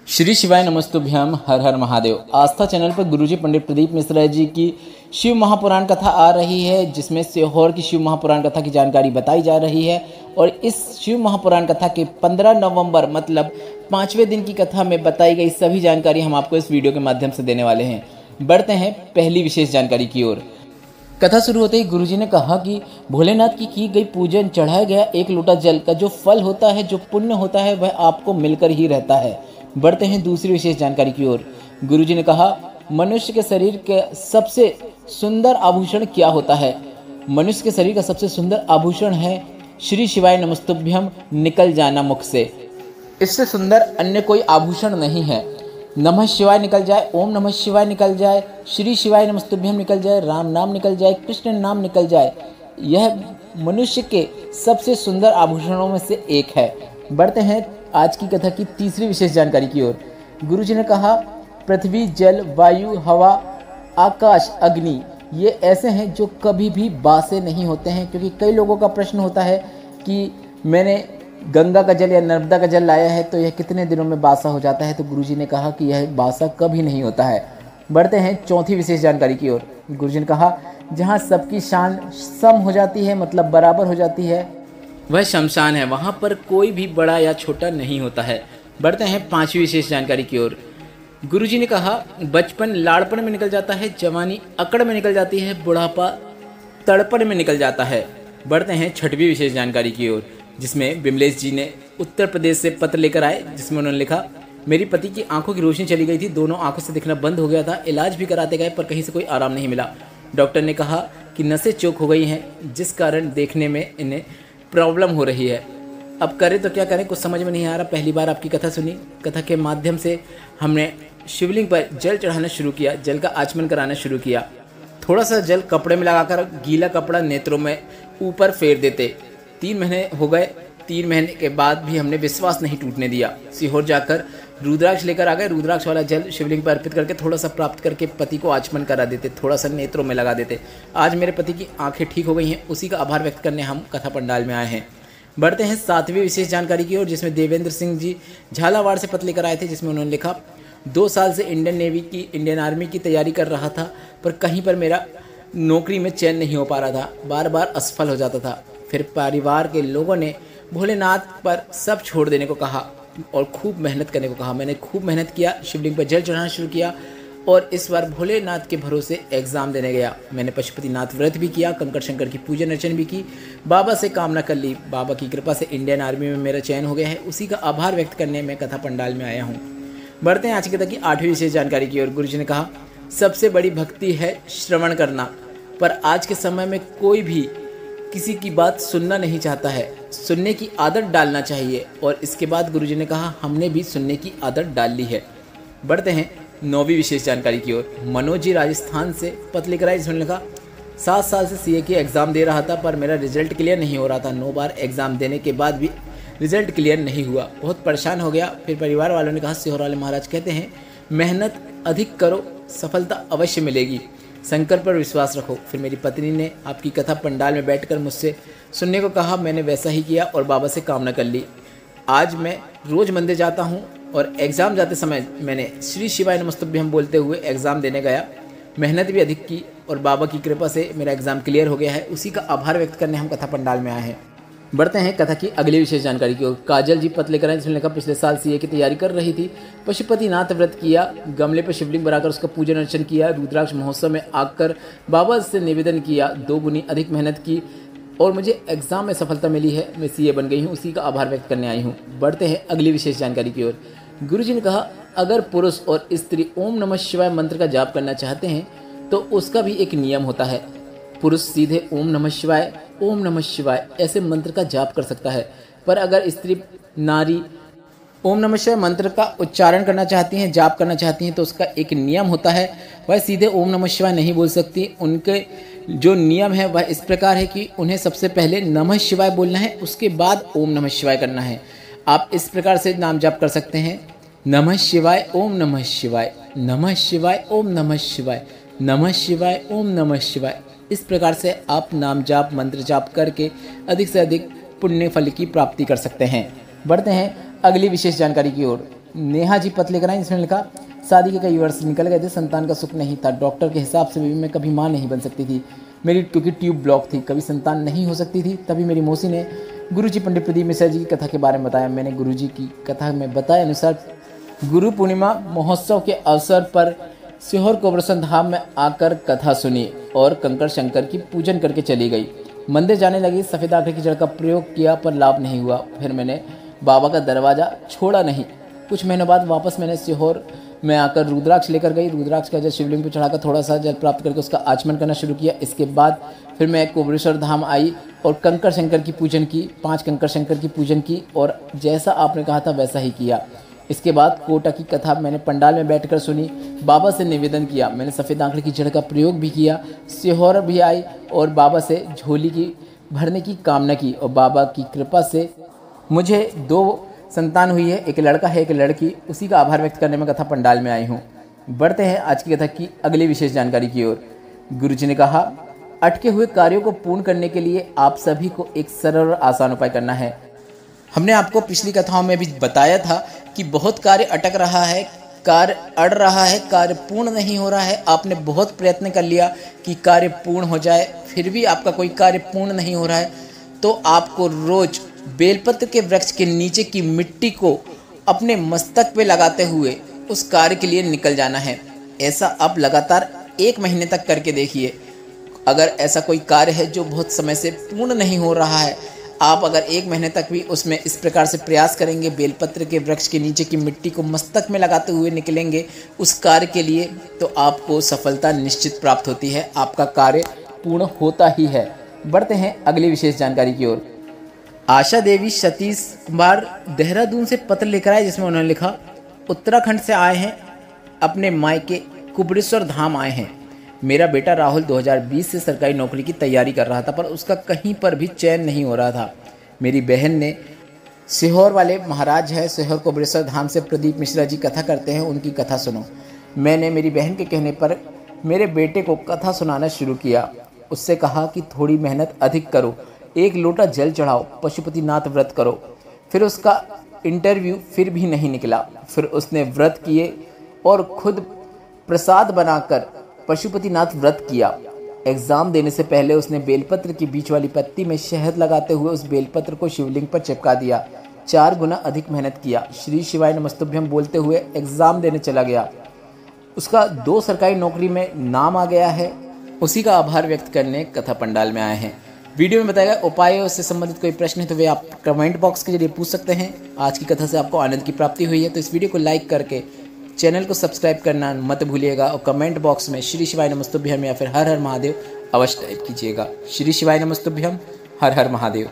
श्री शिवाय नमस्तुभ्यम। हर हर महादेव। आस्था चैनल पर गुरुजी पंडित प्रदीप मिश्रा जी की शिव महापुराण कथा आ रही है, जिसमें सीहोर की शिव महापुराण कथा की जानकारी बताई जा रही है। और इस शिव महापुराण कथा के 15 नवंबर मतलब 5वें दिन की कथा में बताई गई सभी जानकारी हम आपको इस वीडियो के माध्यम से देने वाले हैं। बढ़ते हैं पहली विशेष जानकारी की ओर। कथा शुरू होते ही गुरुजी ने कहा कि भोलेनाथ की गई पूजन चढ़ाया गया एक लोटा जल का जो फल होता है, जो पुण्य होता है, वह आपको मिलकर ही रहता है। बढ़ते हैं दूसरी विशेष जानकारी की ओर। गुरुजी ने कहा, मनुष्य के शरीर के सबसे सुंदर आभूषण क्या होता है? मनुष्य के शरीर का सबसे सुंदर आभूषण है श्री शिवाय नमस्तुभ्यम, निकल जाना मुख से। इससे सुंदर अन्य कोई आभूषण नहीं है। नमः शिवाय निकल जाए, ओम नमः शिवाय निकल जाए, श्री शिवाय नमस्तुभ्यम निकल जाए, राम नाम निकल जाए, कृष्ण नाम निकल जाए, यह मनुष्य के सबसे सुंदर आभूषणों में से एक है। बढ़ते हैं आज की कथा की तीसरी विशेष जानकारी की ओर। गुरुजी ने कहा, पृथ्वी, जल, वायु, हवा, आकाश, अग्नि ये ऐसे हैं जो कभी भी बासे नहीं होते हैं। क्योंकि कई लोगों का प्रश्न होता है कि मैंने गंगा का जल या नर्मदा का जल लाया है तो यह कितने दिनों में बासा हो जाता है। तो गुरुजी ने कहा कि यह बासा कभी नहीं होता है। बढ़ते हैं चौथी विशेष जानकारी की ओर। गुरुजी ने कहा, जहाँ सबकी शान सम हो जाती है मतलब बराबर हो जाती है, वह शमशान है। वहाँ पर कोई भी बड़ा या छोटा नहीं होता है। बढ़ते हैं पांचवी विशेष जानकारी की ओर। गुरुजी ने कहा, बचपन लाड़पन में निकल जाता है, जवानी अकड़ में निकल जाती है, बुढ़ापा तड़पन में निकल जाता है। बढ़ते हैं छठवीं विशेष जानकारी की ओर, जिसमें विमलेश जी ने उत्तर प्रदेश से पत्र लेकर आए, जिसमें उन्होंने लिखा, मेरी पति की आंखों की रोशनी चली गई थी, दोनों आंखों से दिखना बंद हो गया था, इलाज भी कराते गए पर कहीं से कोई आराम नहीं मिला। डॉक्टर ने कहा कि नसें चौक हो गई हैं, जिस कारण देखने में इन्हें प्रॉब्लम हो रही है। अब करें तो क्या करें, कुछ समझ में नहीं आ रहा। पहली बार आपकी कथा सुनी। कथा के माध्यम से हमने शिवलिंग पर जल चढ़ाना शुरू किया, जल का आचमन कराना शुरू किया। थोड़ा सा जल कपड़े में लगाकर गीला कपड़ा नेत्रों में ऊपर फेर देते। 3 महीने हो गए। 3 महीने के बाद भी हमने विश्वास नहीं टूटने दिया। सीहोर जाकर रुद्राक्ष लेकर आ गए। रुद्राक्ष वाला जल शिवलिंग पर अर्पित करके थोड़ा सा प्राप्त करके पति को आचमन करा देते, थोड़ा सा नेत्रों में लगा देते। आज मेरे पति की आंखें ठीक हो गई हैं, उसी का आभार व्यक्त करने हम कथा पंडाल में आए हैं। बढ़ते हैं सातवीं विशेष जानकारी की ओर, जिसमें देवेंद्र सिंह जी झालावाड़ से पत्र लेकर आए थे, जिसमें उन्होंने लिखा, 2 साल से इंडियन आर्मी की तैयारी कर रहा था, पर कहीं पर मेरा नौकरी में चयन नहीं हो पा रहा था, बार बार असफल हो जाता था। फिर परिवार के लोगों ने भोलेनाथ पर सब छोड़ देने को कहा और खूब मेहनत करने को कहा। मैंने खूब मेहनत किया, शिवलिंग पर जल चढ़ाना शुरू किया और इस बार भोलेनाथ के भरोसे एग्ज़ाम देने गया। मैंने पशुपतिनाथ व्रत भी किया, कंकड़ शंकर की पूजन अर्चन भी की, बाबा से कामना कर ली। बाबा की कृपा से इंडियन आर्मी में मेरा चयन हो गया है, उसी का आभार व्यक्त करने में कथा पंडाल में आया हूँ। बढ़ते हैं आज की कथा की 8वीं विशेष जानकारी की ओर। गुरुजी ने कहा, सबसे बड़ी भक्ति है श्रवण करना, पर आज के समय में कोई भी किसी की बात सुनना नहीं चाहता है। सुनने की आदत डालना चाहिए। और इसके बाद गुरुजी ने कहा, हमने भी सुनने की आदत डाल ली है। बढ़ते हैं 9वीं विशेष जानकारी की ओर। मनोज जी राजस्थान से पत्र लेकर आए, जिसमें लिखा, 7 साल से सीए की एग्ज़ाम दे रहा था पर मेरा रिजल्ट क्लियर नहीं हो रहा था। 9 बार एग्ज़ाम देने के बाद भी रिजल्ट क्लियर नहीं हुआ, बहुत परेशान हो गया। फिर परिवार वालों ने कहा, सीहोर वाले महाराज कहते हैं, मेहनत अधिक करो, सफलता अवश्य मिलेगी, शंकर पर विश्वास रखो। फिर मेरी पत्नी ने आपकी कथा पंडाल में बैठकर मुझसे सुनने को कहा, मैंने वैसा ही किया और बाबा से कामना कर ली। आज मैं रोज़ मंदिर जाता हूँ और एग्ज़ाम जाते समय मैंने श्री शिवाय नमस्तुभ्यम बोलते हुए एग्ज़ाम देने गया। मेहनत भी अधिक की और बाबा की कृपा से मेरा एग्ज़ाम क्लियर हो गया है, उसी का आभार व्यक्त करने हम कथा पंडाल में आए हैं। बढ़ते हैं कथा की अगली विशेष जानकारी की ओर। काजल जी पत्र लेकर आए, जिसमें लिखा, पिछले साल सीए की तैयारी कर रही थी, पशुपतिनाथ व्रत किया, गमले पर शिवलिंग बनाकर उसका पूजन अर्चन किया, रुद्राक्ष महोत्सव में आकर बाबा से निवेदन किया, 2 गुनी अधिक मेहनत की और मुझे एग्जाम में सफलता मिली है। मैं सीए बन गई हूँ, उसी का आभार व्यक्त करने आई हूँ। बढ़ते हैं अगली विशेष जानकारी की ओर। गुरुजी ने कहा, अगर पुरुष और स्त्री ओम नमः शिवाय मंत्र का जाप करना चाहते हैं तो उसका भी एक नियम होता है। पुरुष सीधे ओम नमः शिवाय ऐसे मंत्र का जाप कर सकता है, पर अगर स्त्री नारी ओम नमः शिवाय मंत्र का उच्चारण करना चाहती हैं, जाप करना चाहती हैं, तो उसका एक नियम होता है। वह सीधे ओम नमः शिवाय नहीं बोल सकती। उनके जो नियम है वह इस प्रकार है कि उन्हें सबसे पहले नमः शिवाय बोलना है, उसके बाद ओम नमः शिवाय करना है। आप इस प्रकार से नाम जाप कर सकते हैं, नमः शिवाय ओम नमः शिवाय, नमः शिवाय ओम नमः शिवाय, नमः शिवाय ओम नमः शिवाय। इस प्रकार से आप नाम जाप मंत्र जाप करके अधिक से अधिक पुण्य फल की प्राप्ति कर सकते हैं। बढ़ते हैं अगली विशेष जानकारी की ओर। नेहा जी पत्र लेकर आई, जिसमें लिखा शादी के कई वर्ष निकल गए थे, संतान का सुख नहीं था। डॉक्टर के हिसाब से भी मैं कभी माँ नहीं बन सकती थी मेरी, क्योंकि ट्यूब ब्लॉक थी, कभी संतान नहीं हो सकती थी। तभी मेरी मौसी ने गुरुजी पंडित प्रदीप मिश्रा जी की कथा के बारे में बताया। मैंने गुरुजी की कथा में बताए अनुसार गुरु पूर्णिमा महोत्सव के अवसर पर सीहोर कोबरेश्वर धाम में आकर कथा सुनी और कंकर शंकर की पूजन करके चली गई। मंदिर जाने लगी, सफ़ेद आटे की जड़ का प्रयोग किया पर लाभ नहीं हुआ। फिर मैंने बाबा का दरवाज़ा छोड़ा नहीं। कुछ महीनों बाद वापस मैंने सीहोर में आकर रुद्राक्ष लेकर गई। रुद्राक्ष का जल शिवलिंग पर चढ़ाकर थोड़ा सा जल प्राप्त करके उसका आचमन करना शुरू किया। इसके बाद फिर मैं कोबरेश्वर धाम आई और कंकर शंकर की पूजन की, 5 कंकर शंकर की पूजन की और जैसा आपने कहा था वैसा ही किया। इसके बाद कोटा की कथा मैंने पंडाल में बैठकर सुनी, बाबा से निवेदन किया। मैंने सफ़ेद आंकड़े की जड़ का प्रयोग भी किया। सीहोर भी आई और बाबा से झोली की भरने की कामना की और बाबा की कृपा से मुझे 2 संतान हुई है, एक लड़का है एक लड़की। उसी का आभार व्यक्त करने में कथा पंडाल में आई हूँ। बढ़ते हैं आज की कथा की अगली विशेष जानकारी की ओर। गुरुजी ने कहा, अटके हुए कार्यों को पूर्ण करने के लिए आप सभी को एक सरल और आसान उपाय करना है। हमने आपको पिछली कथाओं में भी बताया था कि बहुत कार्य अटक रहा है, कार्य अड़ रहा है, कार्य पूर्ण नहीं हो रहा है। आपने बहुत प्रयत्न कर लिया कि कार्य पूर्ण हो जाए, फिर भी आपका कोई कार्य पूर्ण नहीं हो रहा है, तो आपको रोज बेलपत्र के वृक्ष के नीचे की मिट्टी को अपने मस्तक पे लगाते हुए उस कार्य के लिए निकल जाना है। ऐसा आप लगातार 1 महीने तक करके देखिए। अगर ऐसा कोई कार्य है जो बहुत समय से पूर्ण नहीं हो रहा है, आप अगर 1 महीने तक भी उसमें इस प्रकार से प्रयास करेंगे, बेलपत्र के वृक्ष के नीचे की मिट्टी को मस्तक में लगाते हुए निकलेंगे उस कार्य के लिए, तो आपको सफलता निश्चित प्राप्त होती है, आपका कार्य पूर्ण होता ही है। बढ़ते हैं अगली विशेष जानकारी की ओर। आशा देवी सतीश कुमार देहरादून से पत्र लेकर आए, जिसमें उन्होंने लिखा, उत्तराखंड से आए हैं, अपने मायके कोबरेश्वर धाम आए हैं। मेरा बेटा राहुल 2020 से सरकारी नौकरी की तैयारी कर रहा था, पर उसका कहीं पर भी चयन नहीं हो रहा था। मेरी बहन ने सीहोर वाले महाराज है, सीहोर कोबरेश्वर धाम से प्रदीप मिश्रा जी कथा करते हैं, उनकी कथा सुनो। मैंने मेरी बहन के कहने पर मेरे बेटे को कथा सुनाना शुरू किया। उससे कहा कि थोड़ी मेहनत अधिक करो, 1 लोटा जल चढ़ाओ, पशुपतिनाथ व्रत करो। फिर उसका इंटरव्यू फिर भी नहीं निकला। फिर उसने व्रत किए और खुद प्रसाद बनाकर पशुपतिनाथ व्रत किया। एग्जाम देने से पहले उसने बेलपत्र की बीच वाली पत्ती में शहद लगाते हुए उस बेलपत्र को शिवलिंग पर चिपका दिया। 4 गुना अधिक मेहनत किया। श्री शिवाय नमस्तुभ्यम बोलते हुए एग्जाम देने चला गया। उसका 2 सरकारी नौकरी में नाम आ गया है। उसी का आभार व्यक्त करने कथा पंडाल में आए हैं। वीडियो में बताया गया उपायों से संबंधित कोई प्रश्न है तो वे आप कमेंट बॉक्स के जरिए पूछ सकते हैं। आज की कथा से आपको आनंद की प्राप्ति हुई है तो इस वीडियो को लाइक करके चैनल को सब्सक्राइब करना मत भूलिएगा और कमेंट बॉक्स में श्री शिवाय नमस्तुभ्यम या फिर हर हर महादेव अवश्य टाइप कीजिएगा। श्री शिवाय नमस्तुभ्यम, हर हर महादेव।